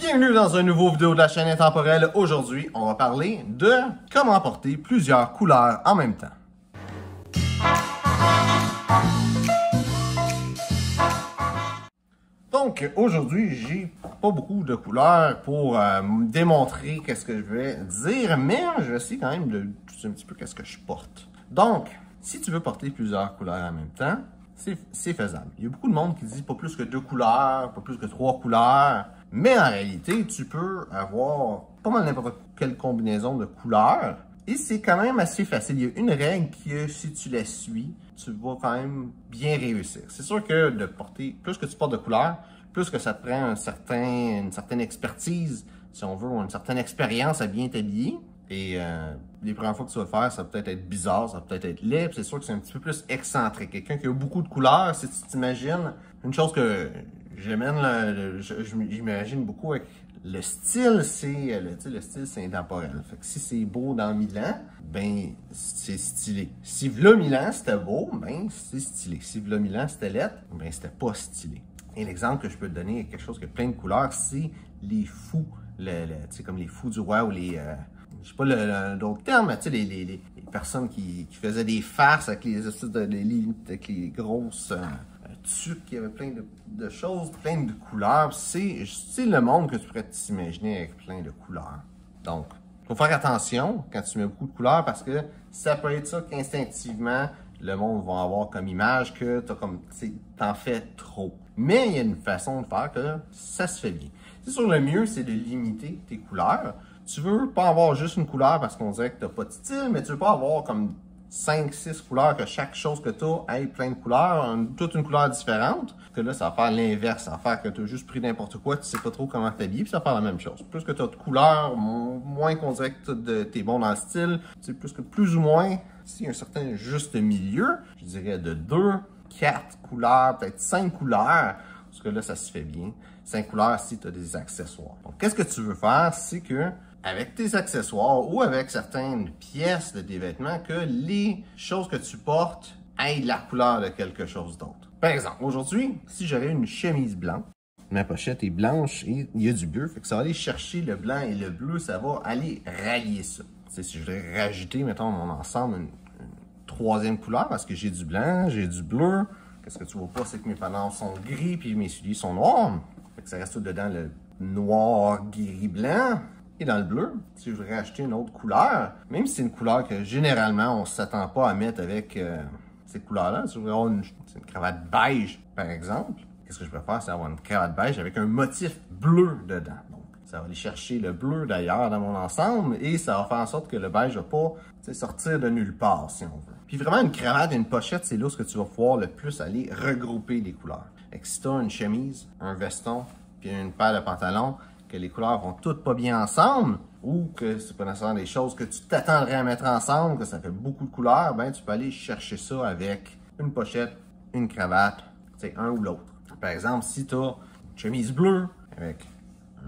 Bienvenue dans une nouvelle vidéo de la chaîne Intemporelle. Aujourd'hui, on va parler de comment porter plusieurs couleurs en même temps. Donc, aujourd'hui, j'ai pas beaucoup de couleurs pour démontrer qu'est-ce que je vais dire, mais je vais essayer quand même de un petit peu qu'est-ce que je porte. Donc, si tu veux porter plusieurs couleurs en même temps, c'est faisable. Il y a beaucoup de monde qui dit pas plus que 2 couleurs, pas plus que 3 couleurs, mais en réalité, tu peux avoir pas mal n'importe quelle combinaison de couleurs et c'est quand même assez facile. Il y a une règle que si tu la suis, tu vas quand même bien réussir. C'est sûr que de porter, plus que tu portes de couleurs, plus que ça te prend une certaine expertise, si on veut, ou une certaine expérience à bien t'habiller. Et les premières fois que tu vas le faire, ça va peut-être être bizarre, ça va peut-être être laid, c'est sûr que c'est un petit peu plus excentrique. Quelqu'un qui a beaucoup de couleurs, si tu t'imagines, une chose que j'imagine beaucoup avec le style, c'est le style c'est intemporel. Fait que si c'est beau dans 1000 ans, ben c'est stylé. Si v'là 1000 ans c'était beau, ben c'est stylé. Si v'là 1000 ans c'était laid, ben c'était pas stylé. Et l'exemple que je peux te donner est quelque chose qui a plein de couleurs, c'est les fous. Tu sais, comme les fous du roi ou les... je sais pas d'autres termes, mais tu sais, les personnes qui faisaient des farces avec les avec les grosses tuques, qui avaient plein de choses, plein de couleurs. C'est le monde que tu pourrais t'imaginer avec plein de couleurs. Donc, il faut faire attention quand tu mets beaucoup de couleurs parce que ça peut être ça qu'instinctivement, le monde va avoir comme image que t'en fais trop. Mais il y a une façon de faire que ça se fait bien. C'est sûr, le mieux, c'est de limiter tes couleurs. Tu veux pas avoir juste une couleur parce qu'on dirait que t'as pas de style, mais tu veux pas avoir comme 5-6 couleurs, que chaque chose que t'as ait plein de couleurs, toute une couleur différente. Que là, ça va faire l'inverse. Ça va faire que t'as juste pris n'importe quoi, tu sais pas trop comment t'habiller, puis ça va faire la même chose. Plus que t'as de couleurs, moins qu'on dirait que t'es bon dans le style. Tu sais, plus ou moins, s'il y a un certain juste milieu, je dirais de 2, 4 couleurs, peut-être 5 couleurs, parce que là, ça se fait bien. 5 couleurs si tu as des accessoires. Donc, qu'est-ce que tu veux faire? C'est que, avec tes accessoires ou avec certaines pièces de tes vêtements, que les choses que tu portes aient la couleur de quelque chose d'autre. Par exemple, aujourd'hui, si j'aurais une chemise blanche, ma pochette est blanche et il y a du bleu, fait que ça va aller chercher le blanc et le bleu, ça va aller rallier ça. Tu sais, si je voudrais rajouter, mettons, mon ensemble, une troisième couleur, parce que j'ai du blanc, j'ai du bleu. Qu'est-ce que tu vois pas, c'est que mes pantalons sont gris puis mes souliers sont noirs. Fait que ça reste tout dedans le noir, gris, blanc. Et dans le bleu, si je voudrais acheter une autre couleur, même si c'est une couleur que généralement on ne s'attend pas à mettre avec ces couleurs-là, si je voudrais avoir une cravate beige, par exemple, qu'est-ce que je peux faire? C'est avoir une cravate beige avec un motif bleu dedans. Donc, ça va aller chercher le bleu d'ailleurs dans mon ensemble et ça va faire en sorte que le beige ne va pas sortir de nulle part, si on veut. Puis vraiment, une cravate et une pochette, c'est là où tu vas pouvoir le plus aller regrouper les couleurs. Fait que si tu as une chemise, un veston, puis une paire de pantalons, que les couleurs vont toutes pas bien ensemble, ou que c'est pas nécessairement des choses que tu t'attendrais à mettre ensemble, que ça fait beaucoup de couleurs, ben tu peux aller chercher ça avec une pochette, une cravate, tu sais, un ou l'autre. Par exemple, si tu as une chemise bleue avec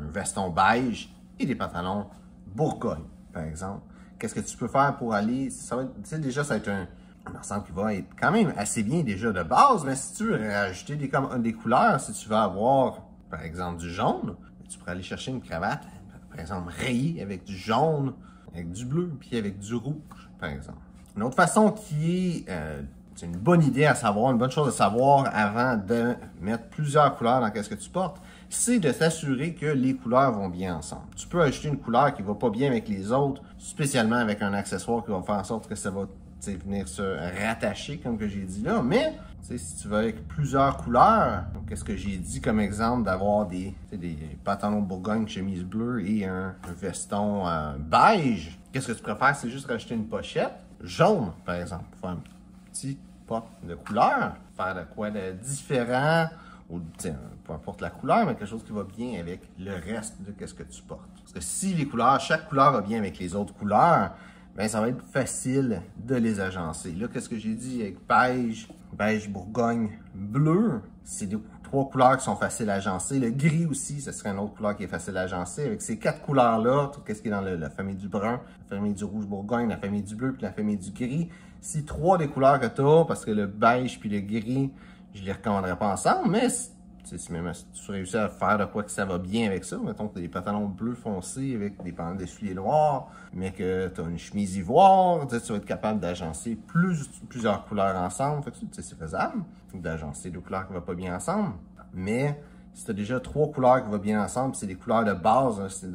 un veston beige et des pantalons Bourgogne, par exemple, qu'est-ce que tu peux faire pour aller, ça va être, déjà, ça va être un ensemble qui va être quand même assez bien déjà de base, mais si tu veux rajouter des couleurs, si tu veux avoir, par exemple, du jaune, tu pourrais aller chercher une cravate, par exemple, rayée avec du jaune, avec du bleu, puis avec du rouge, par exemple. Une autre façon qui est c'est une bonne idée à savoir, une bonne chose à savoir avant de mettre plusieurs couleurs dans ce que tu portes, c'est de s'assurer que les couleurs vont bien ensemble. Tu peux ajouter une couleur qui ne va pas bien avec les autres, spécialement avec un accessoire qui va faire en sorte que ça va venir se rattacher, comme que j'ai dit là, mais si tu vas avec plusieurs couleurs, qu'est-ce que j'ai dit comme exemple d'avoir des pantalons Bourgogne, chemise bleue et un veston beige, qu'est-ce que tu préfères? C'est juste rajouter une pochette jaune, par exemple, pour faire un petit pot de couleur, faire de quoi de différent, ou peu importe la couleur, mais quelque chose qui va bien avec le reste de ce que tu portes. Parce que si les couleurs, chaque couleur va bien avec les autres couleurs, ben ça va être facile de les agencer. Là, qu'est-ce que j'ai dit avec beige, beige Bourgogne, bleu, c'est 3 couleurs qui sont faciles à agencer. Le gris aussi, ce serait une autre couleur qui est facile à agencer. Avec ces 4 couleurs-là, tout ce qui est dans la famille du brun, la famille du rouge Bourgogne, la famille du bleu, puis la famille du gris, si 3 des couleurs que tu as, parce que le beige puis le gris, je les recommanderais pas ensemble, mais Si même si tu réussis à faire de quoi que ça va bien avec ça, mettons que tu as des pantalons bleus foncés avec des pantalons de souliers noirs, mais que tu as une chemise ivoire, tu vas être capable d'agencer plusieurs couleurs ensemble. Fait que c'est faisable d'agencer deux couleurs qui ne vont pas bien ensemble. Mais si tu as déjà 3 couleurs qui vont bien ensemble, c'est des couleurs de base, hein, c'est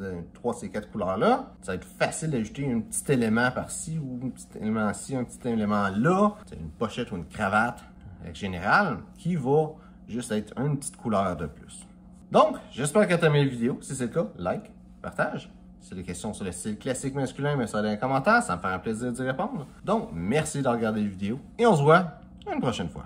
ces 4 couleurs-là, ça va être facile d'ajouter un petit élément par-ci ou un petit élément ici, un petit élément là, une pochette ou une cravate générale qui va juste être une petite couleur de plus. Donc, j'espère que tu as aimé la vidéo. Si c'est le cas, like, partage. Si tu as des questions sur le style classique masculin, mets ça dans les commentaires, ça me fait un plaisir d'y répondre. Donc, merci de regarder la vidéo et on se voit une prochaine fois.